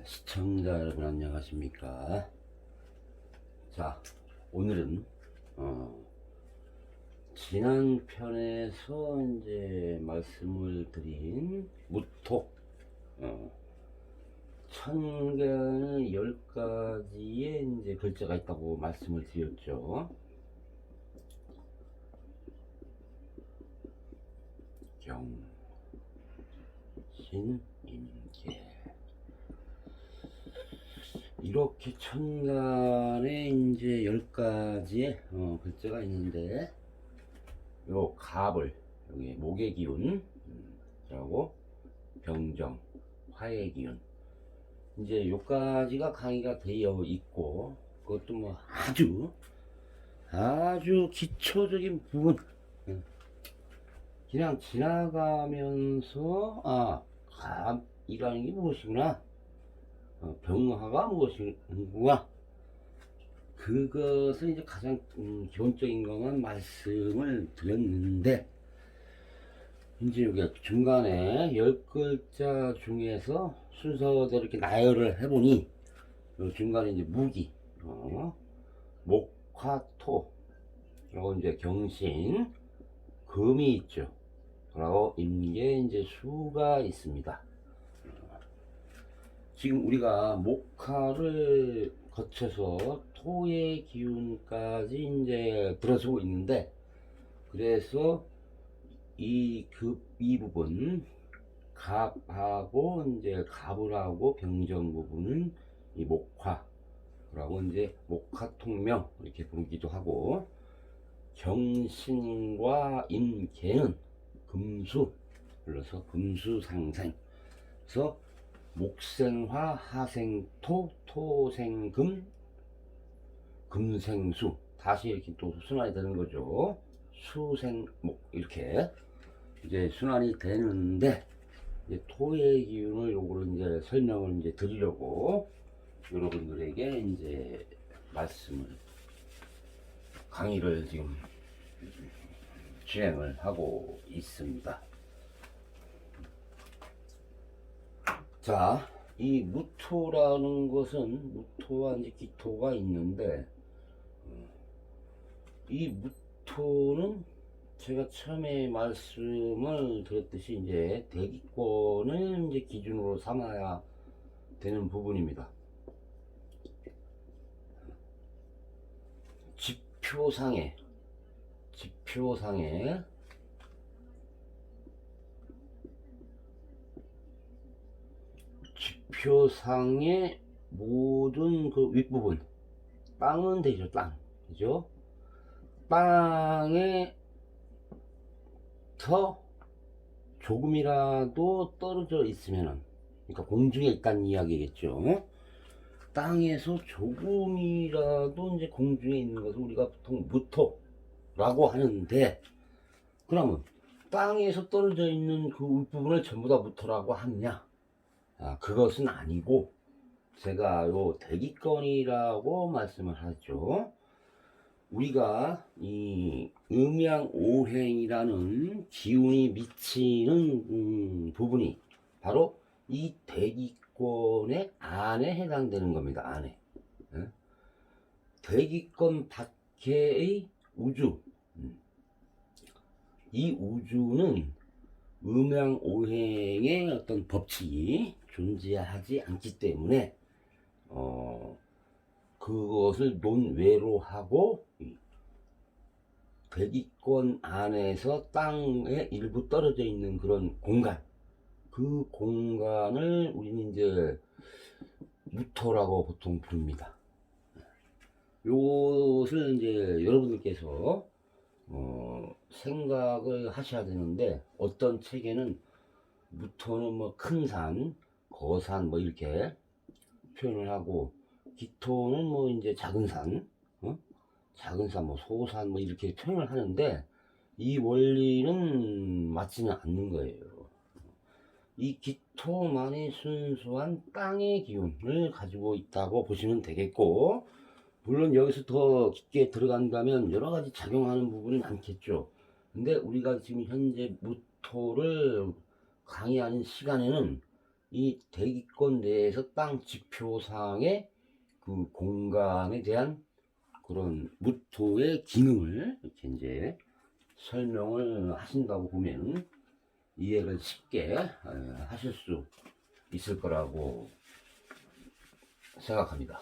시청자 여러분 안녕하십니까. 자, 오늘은 지난 편에서 이제 말씀을 드린 무토 천간의 10가지의 이제 글자가 있다고 말씀을 드렸죠. 경신 임계, 이렇게 천간에 이제 10가지의 글자가 있는데, 요 갑을 여기 목의 기운, 라고 병정 화의 기운, 이제 요까지가 강의가 되어 있고, 그것도 뭐 아주 기초적인 부분, 그냥 지나가면서 갑이라는 게 무엇이구나, 병화가 무엇인가, 그것을 이제 가장 기본적인 것만 말씀을 드렸는데, 이제 여기 중간에 10글자 중에서 순서대로 이렇게 나열을 해보니, 중간에 이제 무기, 목화토, 그리고 이제 경신, 금이 있죠. 그리고 임계, 이제 수가 있습니다. 지금 우리가 목화를 거쳐서 토의 기운까지 이제 들어서고 있는데, 그래서 이 부분, 갑하고 이제 갑을하고 병정 부분은 이 목화라고 이제 목화통명 이렇게 부르기도 하고, 경신과 임계는 금수, 불러서 금수상생. 그래서 목생화, 하생토, 토생금, 금생수, 다시 이렇게 또 순환이 되는 거죠. 수생목, 이렇게 이제 순환이 되는데, 이제 토의 기운을 요거를 이제 설명을 이제 드리려고 여러분들에게 이제 강의를 지금 진행을 하고 있습니다. 자, 이 무토라는 것은 무토와 이제 기토가 있는데, 이 무토는 제가 처음에 말씀을 드렸듯이 이제 대기권을 이제 기준으로 삼아야 되는 부분입니다. 지표상의 모든 그 윗부분, 땅은 되죠. 땅, 그죠? 땅에서 조금이라도 떨어져 있으면은, 그러니까 공중에 있다는 이야기겠죠. 땅에서 조금이라도 이제 공중에 있는 것을 우리가 보통 무토라고 하는데, 그러면 땅에서 떨어져 있는 그 윗부분을 전부 다 무토라고 하느냐? 그것은 아니고, 제가 요 대기권이라고 말씀을 하죠. 우리가 이 음양오행이라는 기운이 미치는 부분이 바로 이 대기권의 안에 해당되는 겁니다. 안에. 대기권 밖의 우주, 이 우주는 음양오행의 어떤 법칙이 존재하지 않기 때문에 그것을 논외로 하고, 대기권 안에서 땅에 일부 떨어져 있는 그런 공간, 그 공간을 우리는 이제 무토라고 보통 부릅니다. 요것을 이제 여러분들께서 생각을 하셔야 되는데, 어떤 책에는 무토는 뭐 큰 산, 거산 뭐 이렇게 표현을 하고, 기토는 뭐 이제 작은 산, 뭐 소산 뭐 이렇게 표현을 하는데, 이 원리는 맞지는 않는 거예요. 이 기토만이 순수한 땅의 기운을 가지고 있다고 보시면 되겠고, 물론 여기서 더 깊게 들어간다면 여러 가지 작용하는 부분이 많겠죠. 근데 우리가 지금 현재 무토를 강의하는 시간에는 이 대기권 내에서 땅 지표상의 그 공간에 대한 그런 무토의 기능을 이렇게 이제 설명을 하신다고 보면 이해를 쉽게 하실 수 있을 거라고 생각합니다.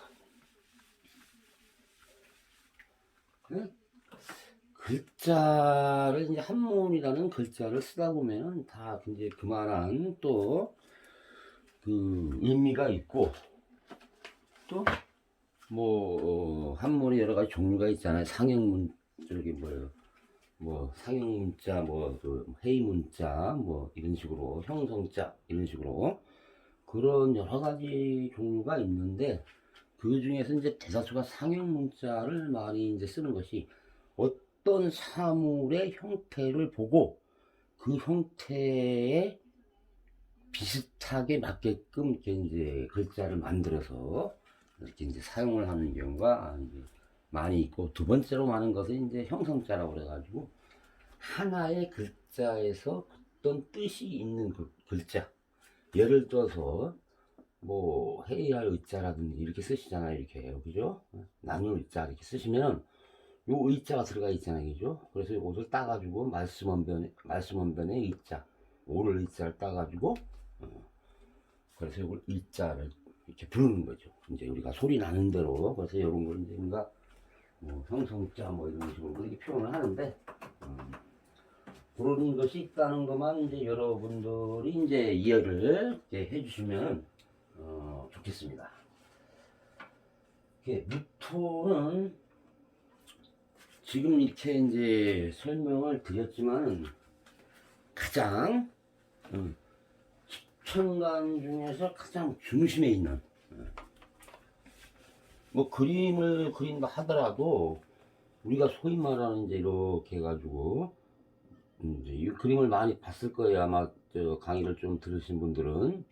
글자를 이제 한문이라는 글자를 쓰다 보면 다 이제 그만한 또 그 의미가 있고 또 뭐 한문이 여러 가지 종류가 있잖아요. 상형문 저기 뭐 상형문자 뭐 그 해이문자 뭐 이런 식으로 형성자 이런 식으로 그런 여러 가지 종류가 있는데 그 중에서 이제 대다수가 상형문자를 많이 이제 쓰는 것이 어떤 사물의 형태를 보고 그 형태에 비슷하게 맞게끔 이렇게 이제 글자를 만들어서 이렇게 이제 사용을 하는 경우가 이제 많이 있고, 두 번째로 많은 것은 이제 형성자라고 그래가지고 하나의 글자에서 어떤 뜻이 있는 그 글자, 예를 들어서 뭐 해야 할 의자라든지 이렇게 쓰시잖아요. 이렇게 그죠? 나눌 의자 이렇게 쓰시면 요 의자가 들어가 있잖아요. 그죠? 그래서 이것을 따가지고 말씀원변의 의자, 오를 의자를 따가지고 그래서 이걸 일자를 이렇게 부르는 거죠. 이제 우리가 소리 나는 대로. 그래서 이런 걸 이제 우리가 뭐 형성자 뭐 이런 식으로 이렇게 표현을 하는데, 그런 것이 있다는 것만 이제 여러분들이 이제 이해를 이렇게 해주시면 좋겠습니다. 무토는 지금 이렇게 이제 설명을 드렸지만 가장 천간 중에서 가장 중심에 있는, 뭐 그림을 그린다 하더라도 우리가 소위 말하는 이제 이렇게 해가지고 이제 이 그림을 많이 봤을 거예요. 아마 저 강의를 좀 들으신 분들은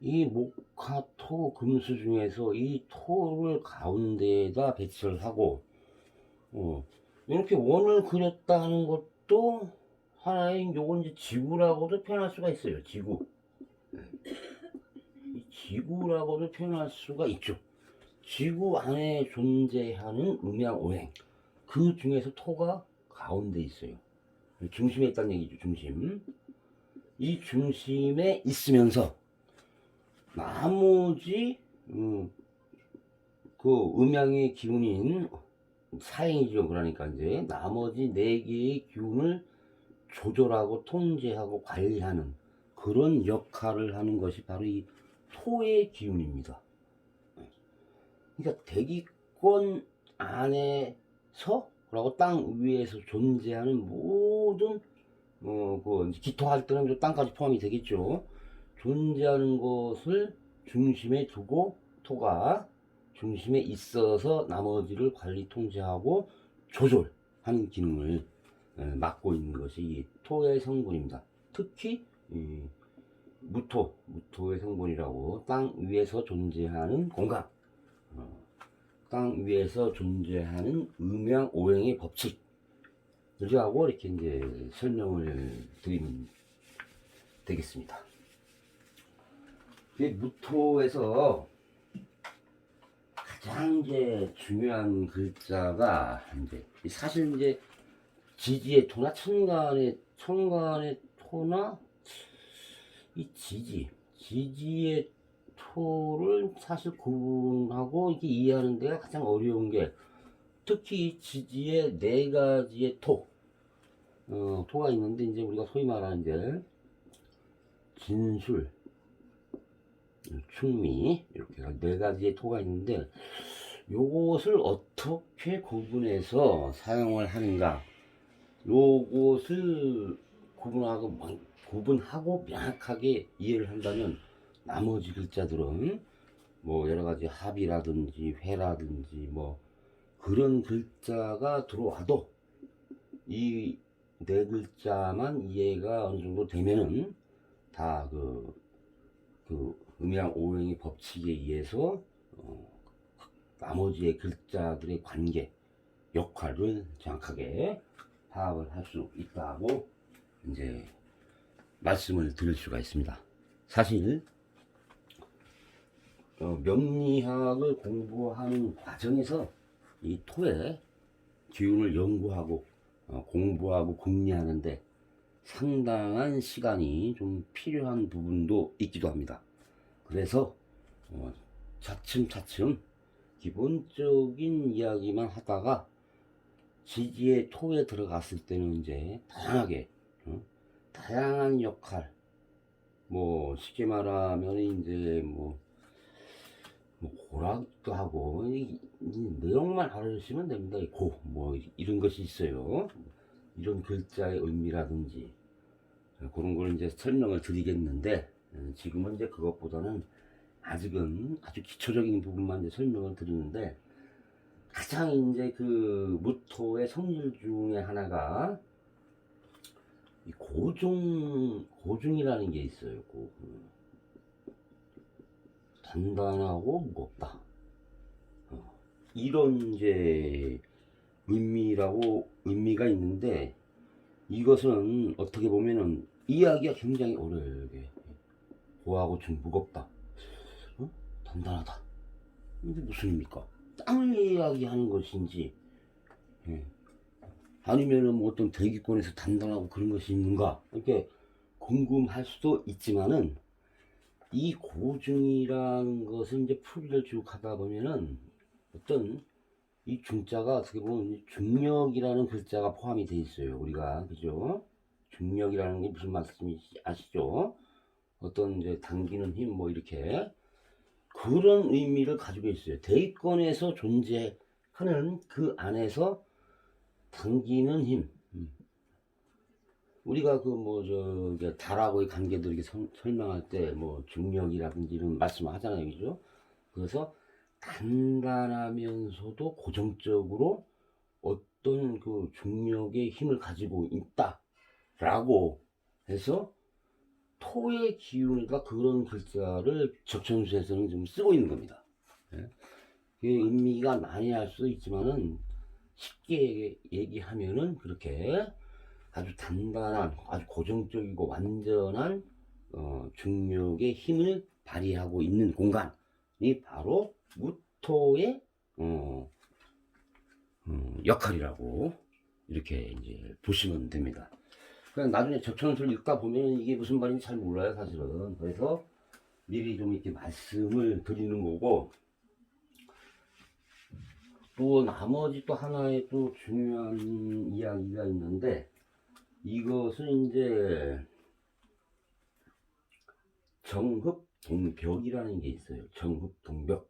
이 목화토 금수 중에서 이 토를 가운데에다 배치를 하고 이렇게 원을 그렸다는 것도 하나의 요건 이제 지구라고도 표현할 수가 있어요. 지구. 이 지구라고도 표현할 수가 있죠. 지구 안에 존재하는 음양오행, 그 중에서 토가 가운데 있어요. 중심에 있다는 얘기죠. 중심. 이 중심에 있으면서 나머지 그 음양의 기운인 사행이죠. 그러니까 이제 나머지 네 개의 기운을 조절하고 통제하고 관리하는 그런 역할을 하는 것이 바로 이 토의 기운입니다. 그러니까 대기권 안에서 그리고 땅 위에서 존재하는 모든 그 기토할 때는 땅까지 포함이 되겠죠. 존재하는 것을 중심에 두고 토가 중심에 있어서 나머지를 관리 통제하고 조절하는 기능을 맡고 있는 것이 이 토의 성분입니다. 특히 무토의 성분이라고 땅 위에서 존재하는 공간, 땅 위에서 존재하는 음양 오행의 법칙, 이라고 이렇게 이제 설명을 드리면 되겠습니다. 무토에서 가장 이제 중요한 글자가 이제 사실 이제 지지의 토나 천간의 토나 이 지지의 토를 사실 구분하고 이렇게 이해하는 데가 가장 어려운 게, 특히 지지의 네 가지의 토가 있는데 이제 우리가 소위 말하는 이제 진술, 충미 이렇게 네 가지의 토가 있는데 요것을 어떻게 구분해서 사용을 하는가, 요것을 구분하고 명확하게 이해를 한다면 나머지 글자들은 뭐 여러가지 합이라든지 회라든지 뭐 그런 글자가 들어와도 이 네 글자만 이해가 어느 정도 되면은 다 그 음양 오행의 법칙에 의해서 나머지의 글자들의 관계, 역할을 정확하게 파악을 할 수 있다고 이제 말씀을 드릴 수가 있습니다. 사실 명리학을 공부하는 과정에서 이 토의 기운을 연구하고 공부하고 궁리하는데 상당한 시간이 좀 필요한 부분도 있기도 합니다. 그래서 차츰차츰 기본적인 이야기만 하다가 지지의 토에 들어갔을 때는 이제 다양하게 다양한 역할, 뭐 쉽게 말하면 이제 뭐 고락도 하고 이 내용만 알아주시면 됩니다. 뭐 이런 것이 있어요. 이런 글자의 의미라든지 그런 걸 이제 설명을 드리겠는데 지금은 이제 그것보다는 아직은 아주 기초적인 부분만 이제 설명을 드리는데 가장 이제 그 무토의 성질 중에 하나가 이 고중이라는 게 있어요. 단단하고 무겁다. 이런 이제 의미가 있는데 이것은 어떻게 보면은 이해하기가 굉장히 어려워요. 이게 고하고 좀 무겁다. 단단하다. 이게 무슨 의미입니까? 땅을 이야기하는 것인지 아니면은 뭐 어떤 대기권에서 단단하고 그런 것이 있는가 이렇게 궁금할 수도 있지만은 이 고중이라는 것을 이제 풀이를 쭉 하다 보면은 어떤 이 중자가 어떻게 보면 중력이라는 글자가 포함이 되어 있어요. 우리가 그죠? 중력이라는 게 무슨 말씀인지 아시죠? 어떤 이제 당기는 힘 뭐 이렇게 그런 의미를 가지고 있어요. 대기권에서 존재하는 그 안에서 당기는 힘. 우리가 그 달하고의 관계들 이렇게 설명할 때 뭐 중력이라든지 이런 말씀을 하잖아요. 그죠? 그래서 단단하면서도 고정적으로 어떤 그 중력의 힘을 가지고 있다라고 해서 토의 기운이다 그런 글자를 적천수에서는 좀 쓰고 있는 겁니다. 예? 그 의미가 많이 할 수도 있지만은 쉽게 얘기하면은 그렇게 아주 단단한 아주 고정적이고 완전한 중력의 힘을 발휘하고 있는 공간이 바로 무토의 역할이라고 이렇게 이제 보시면 됩니다. 그냥 나중에 적천수를 읽다 보면 이게 무슨 말인지 잘 몰라요, 사실은. 그래서 미리 좀 이렇게 말씀을 드리는 거고, 또 나머지 또 하나의 또 중요한 이야기가 있는데, 이것은 이제 정흡동벽이라는 게 있어요. 정흡동벽.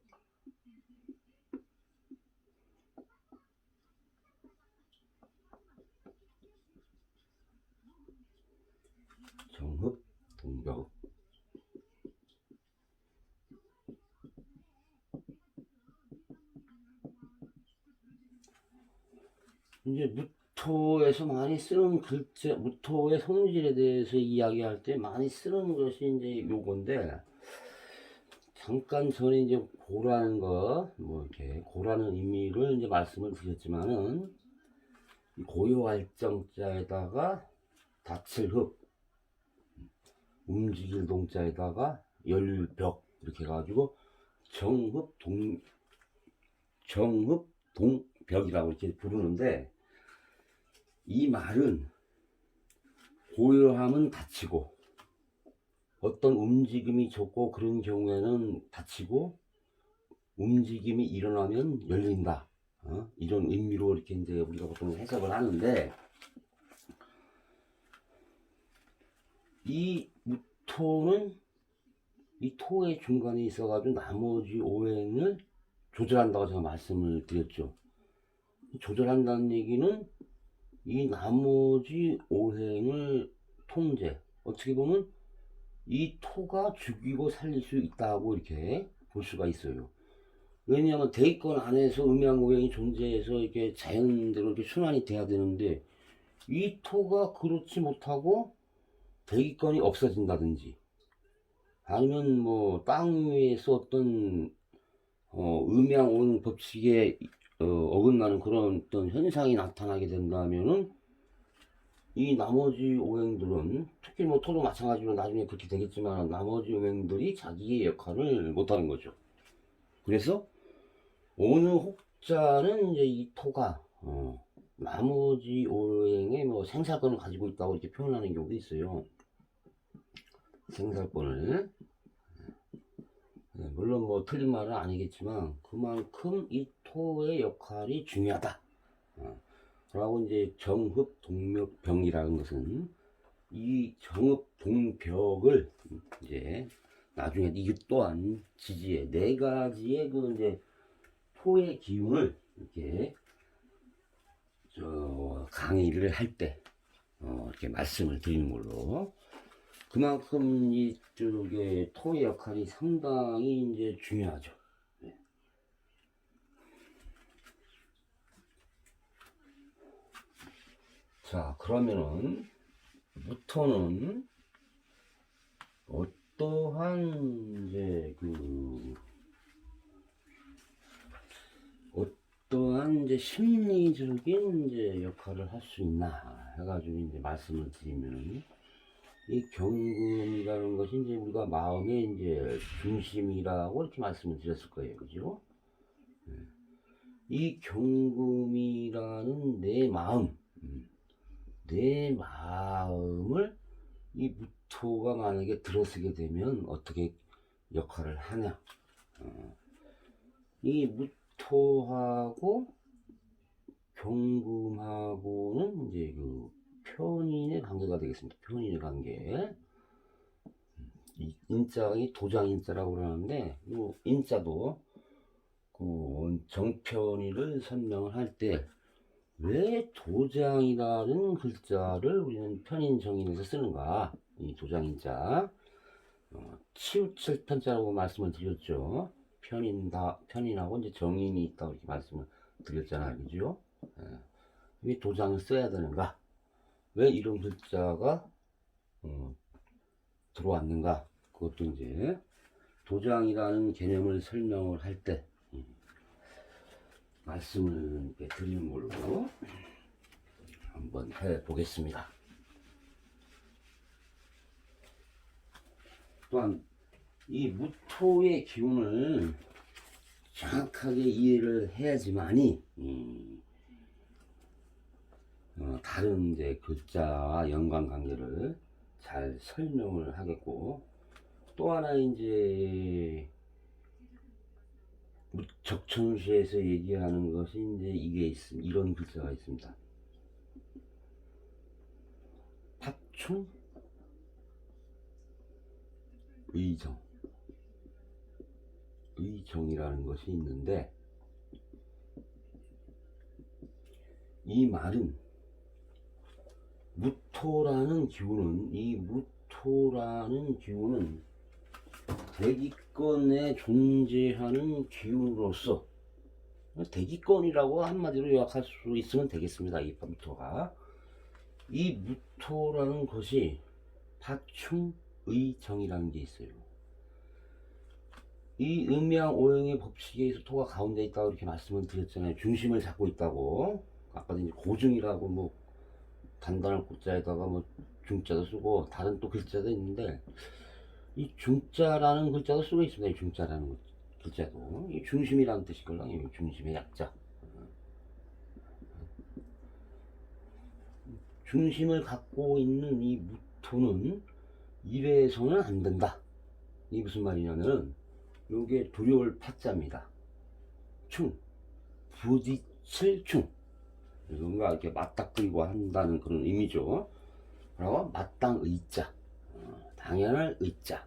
정흡동벽. 이제 무토에서 많이 쓰는 글자, 무토의 성질에 대해서 이야기할 때 많이 쓰는 것이 이제 요건데, 잠깐 전에 이제 고라는 거, 뭐 이렇게 고라는 의미를 이제 말씀을 드렸지만은, 이 고요할정자에다가 다칠흡, 움직일 동자에다가 열벽, 이렇게 해가지고 정흡동벽이라고 이렇게 부르는데, 이 말은 고요함은 닫히고 어떤 움직임이 적고 그런 경우에는 닫히고 움직임이 일어나면 열린다. 이런 의미로 이렇게 이제 우리가 보통 해석을 하는데 이 무토는 이 토의 중간에 있어가지고 나머지 오행을 조절한다고 제가 말씀을 드렸죠. 조절한다는 얘기는 이 나머지 오행을 통제, 어떻게 보면 이 토가 죽이고 살릴 수 있다고 이렇게 볼 수가 있어요. 왜냐하면 대기권 안에서 음양오행이 존재해서 이렇게 자연대로 이렇게 순환이 돼야 되는데 이 토가 그렇지 못하고 대기권이 없어진다든지 아니면 뭐 땅 위에서 어떤 음양오행 법칙에 어긋나는 그런 어떤 현상이 나타나게 된다면은 이 나머지 오행들은 특히 뭐 토도 마찬가지로 나중에 그렇게 되겠지만 나머지 오행들이 자기의 역할을 못하는 거죠. 그래서 어느 혹자는 이제 이 토가 나머지 오행의 뭐 생사권을 가지고 있다고 이렇게 표현하는 경우도 있어요. 생사권을. 물론 뭐 틀린 말은 아니겠지만 그만큼 이 토의 역할이 중요하다 라고 이제 정흡동력병이라는 것은 이 정흡동벽을 이제 나중에 이 또한 지지의 네 가지의 그 이제 토의 기운을 이렇게 강의를 할 때 이렇게 말씀을 드리는 걸로, 그만큼 이쪽에 토의 역할이 상당히 이제 중요하죠. 네. 자, 그러면은 무토는 어떠한 이제 어떠한 이제 심리적인 이제 역할을 할 수 있나 해가지고 이제 말씀을 드리면, 이 경금이라는 것이 이제 우리가 마음의 이제 중심이라고 이렇게 말씀을 드렸을 거예요. 그죠? 이 경금이라는 내 마음을 이 무토가 만약에 들어서게 되면 어떻게 역할을 하냐. 이 무토하고 경금하고는 이제 그 편인의 관계가 되겠습니다. 편인의 관계. 이 인자가 도장 인자라고 그러는데, 이 인자도 그 정편이를 설명을 할 때 왜 도장이라는 글자를 우리는 편인 정인에서 쓰는가. 이 도장 인자, 치우칠 편자라고 말씀을 드렸죠. 편인하고 이제 정인이 있다고 이렇게 말씀을 드렸잖아요. 그죠? 왜 도장을 써야 되는가? 왜 이런 글자가 들어왔는가? 그것도 이제 도장이라는 개념을 설명을 할 때 말씀을 드리는 걸로 한번 해 보겠습니다. 또한 이 무토의 기운을 정확하게 이해를 해야지만이 다른 이제 글자와 연관관계를 잘 설명을 하겠고, 또 하나 이제 적천시에서 얘기하는 것이 이제 이런 글자가 있습니다. 파충 의정이라는 것이 있는데, 이 말은 무토라는 기운은 대기권에 존재하는 기운으로서, 대기권이라고 한마디로 요약할 수 있으면 되겠습니다. 이 무토가, 이 무토라는 것이 파충의정이라는 게 있어요. 이 음양오행의 법칙에 의해서 토가 가운데 있다고 이렇게 말씀을 드렸잖아요. 중심을 잡고 있다고. 아까도 이제 고중이라고 뭐 단단한 고자에다가 뭐 중자도 쓰고 다른 또 글자도 있는데, 이 중자라는 글자도 쓰고 있습니다. 이 중자라는 글자도 이 중심이라는 뜻이거든요. 중심의 약자. 중심을 갖고 있는 이 무토는 이래서는 안 된다. 이게 무슨 말이냐면은, 요게 두려울 파자입니다. 부딪힐 충. 뭔가 이렇게 맞닥뜨리고 한다는 그런 의미죠. 그리고 마땅의자, 당연할 의자,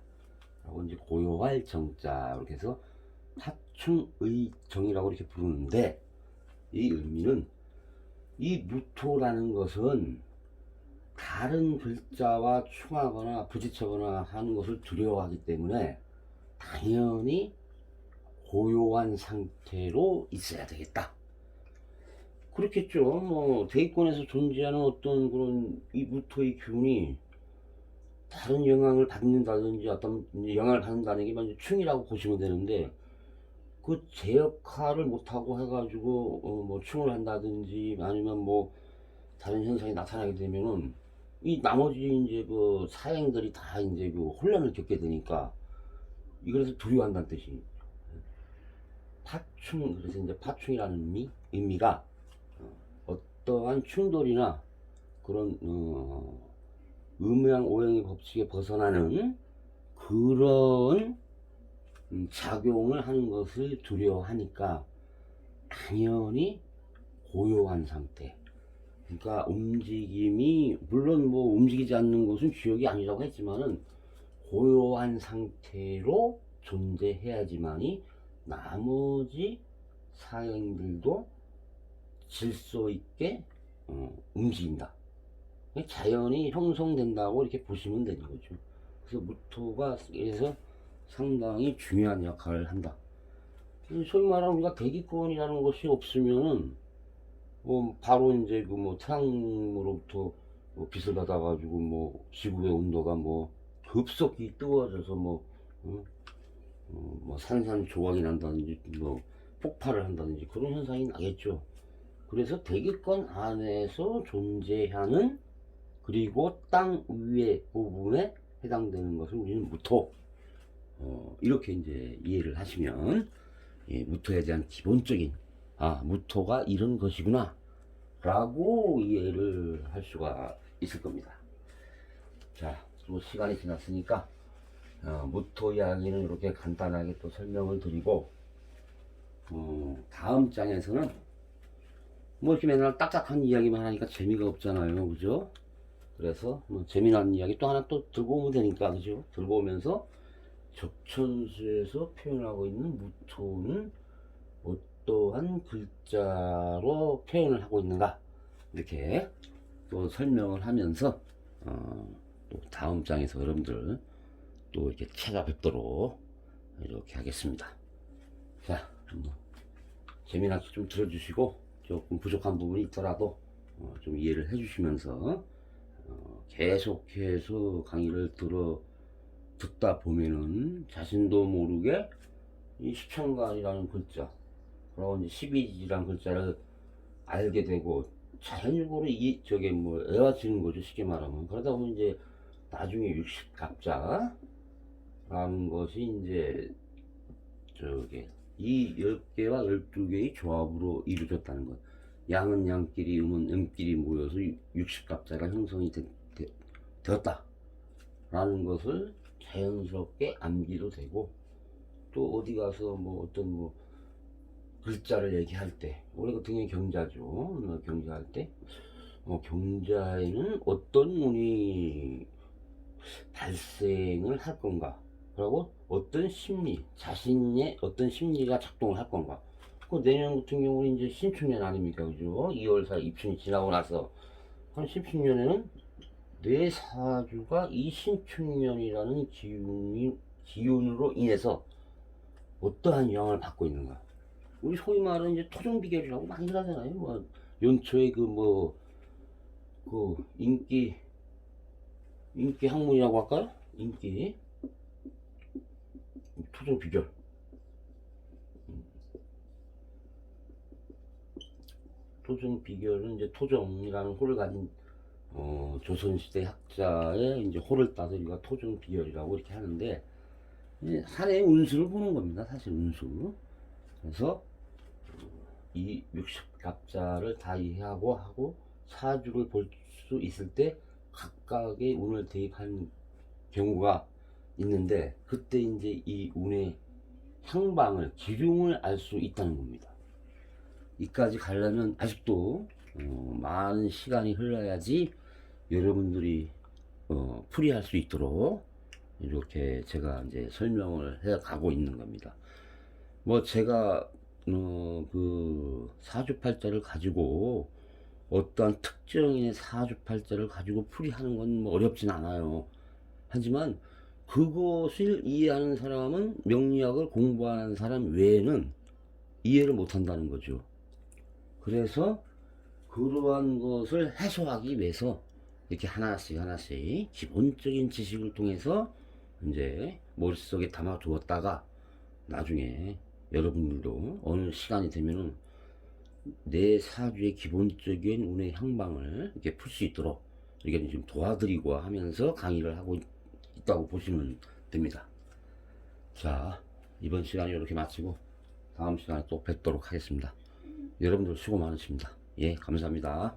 라고 이제 고요할 정자, 이렇게 해서 파충의정이라고 이렇게 부르는데, 이 의미는 이 무토라는 것은 다른 글자와 충하거나 부딪히거나 하는 것을 두려워하기 때문에 당연히 고요한 상태로 있어야 되겠다. 그렇겠죠. 뭐 대기권에서 존재하는 어떤 그런 이 무토의 기운이 다른 영향을 받는다든지 어떤 영향을 받는다는 게 충이라고 보시면 되는데, 그 제 역할을 못하고 해가지고 뭐 충을 한다든지 아니면 뭐 다른 현상이 나타나게 되면은 이 나머지 이제 그 사행들이 다 이제 그 혼란을 겪게 되니까 이거에서 두려워한다는 뜻이 파충. 그래서 이제 파충이라는 의미가 어떠한 충돌이나 그런 음양 오행의 법칙에 벗어나는 그런 작용을 하는 것을 두려워하니까 당연히 고요한 상태. 그러니까 움직임이 물론 뭐 움직이지 않는 것은 주역이 아니라고 했지만은 고요한 상태로 존재해야지만이 나머지 사행들도 질서 있게 움직인다. 자연이 형성된다고 이렇게 보시면 되는 거죠. 그래서 무토가 그래서 상당히 중요한 역할을 한다. 소위 말하는 우리가 대기권이라는 것이 없으면은 바로 이제 그 뭐 태양으로부터 빛을 받아가지고 뭐 지구의 온도가 뭐 급속히 뜨거워져서 뭐 산산조각이 난다든지 뭐 폭발을 한다든지 그런 현상이 나겠죠. 그래서 대기권 안에서 존재하는 그리고 땅 위의 부분에 해당되는 것을 우리는 무토 이렇게 이제 이해를 하시면 무토에 대한 기본적인 무토가 이런 것이구나 라고 이해를 할 수가 있을 겁니다. 자, 또 시간이 지났으니까 무토 이야기는 이렇게 간단하게 또 설명을 드리고 다음 장에서는 뭐 이렇게 맨날 딱딱한 이야기만 하니까 재미가 없잖아요, 그죠? 그래서 뭐 재미난 이야기 또 하나 또 들고 오면 되니까, 그죠? 들고 오면서 적천수에서 표현하고 있는 무토는 어떠한 글자로 표현을 하고 있는가 이렇게 또 설명을 하면서 또 다음 장에서 여러분들 또 이렇게 찾아뵙도록 이렇게 하겠습니다. 자, 재미나게 좀 들어주시고 조금 부족한 부분이 있더라도 좀 이해를 해주시면서 계속해서 강의를 듣다 보면은 자신도 모르게 이 수천간이라는 글자 그리고 이제 12지라는 글자를 알게 되고 자연적으로 저게 뭐 애와지는 거죠, 쉽게 말하면. 그러다 보면 이제 나중에 60갑자라는 것이 이제 저게 이 10개와 12개의 조합으로 이루어졌다는 것. 양은 양끼리 음은 음끼리 모여서 60갑자가 형성이 되었다 라는 것을 자연스럽게 암기도 되고, 또 어디 가서 뭐 어떤 뭐 글자를 얘기할 때, 우리 같은 경우에 경자죠. 경자할 때 경자에는 어떤 운이 발생을 할 건가, 그리고 어떤 심리, 자신의 어떤 심리가 작동을 할 건가. 그 내년 같은 경우는 이제 신축년 아닙니까, 그죠? 2월사 입춘이 지나고 나서 한 17년에는 내 사주가 이 신축년이라는 기운으로 인해서 어떠한 영향을 받고 있는가. 우리 소위 말하는 이제 토종비결이라고 많이 하잖아요. 뭐 연초에 그 인기 학문이라고 할까요? 인기 토종비결. 토종비결은 이제 토종이라는 호를 가진 조선시대 학자의 이제 호를 따서 우리가 토종비결이라고 이렇게 하는데, 한 해의 운수를 보는 겁니다. 사실 운수. 그래서 이 60갑자를 다 이해하고 사주를 볼 수 있을 때 각각의 운을 대입하는 경우가 있는데, 그때 이제 이 운의 향방을, 기륭을 알 수 있다는 겁니다. 이까지 가려면 아직도 많은 시간이 흘러야지 여러분들이 풀이할 수 있도록 이렇게 제가 이제 설명을 해 가고 있는 겁니다. 뭐 제가 그 사주팔자를 가지고 어떠한 특정인의 사주팔자를 가지고 풀이하는 건 뭐 어렵진 않아요. 하지만 그것을 이해하는 사람은, 명리학을 공부하는 사람 외에는 이해를 못한다는 거죠. 그래서 그러한 것을 해소하기 위해서 이렇게 하나씩 기본적인 지식을 통해서 이제 머릿속에 담아 두었다가 나중에 여러분들도 어느 시간이 되면은 내 사주의 기본적인 운의 향방을 이렇게 풀 수 있도록 이렇게 좀 도와드리고 하면서 강의를 하고 있다고 보시면 됩니다. 자, 이번 시간에 이렇게 마치고 다음 시간에 또 뵙도록 하겠습니다. 여러분들 수고 많으십니다. 예, 감사합니다.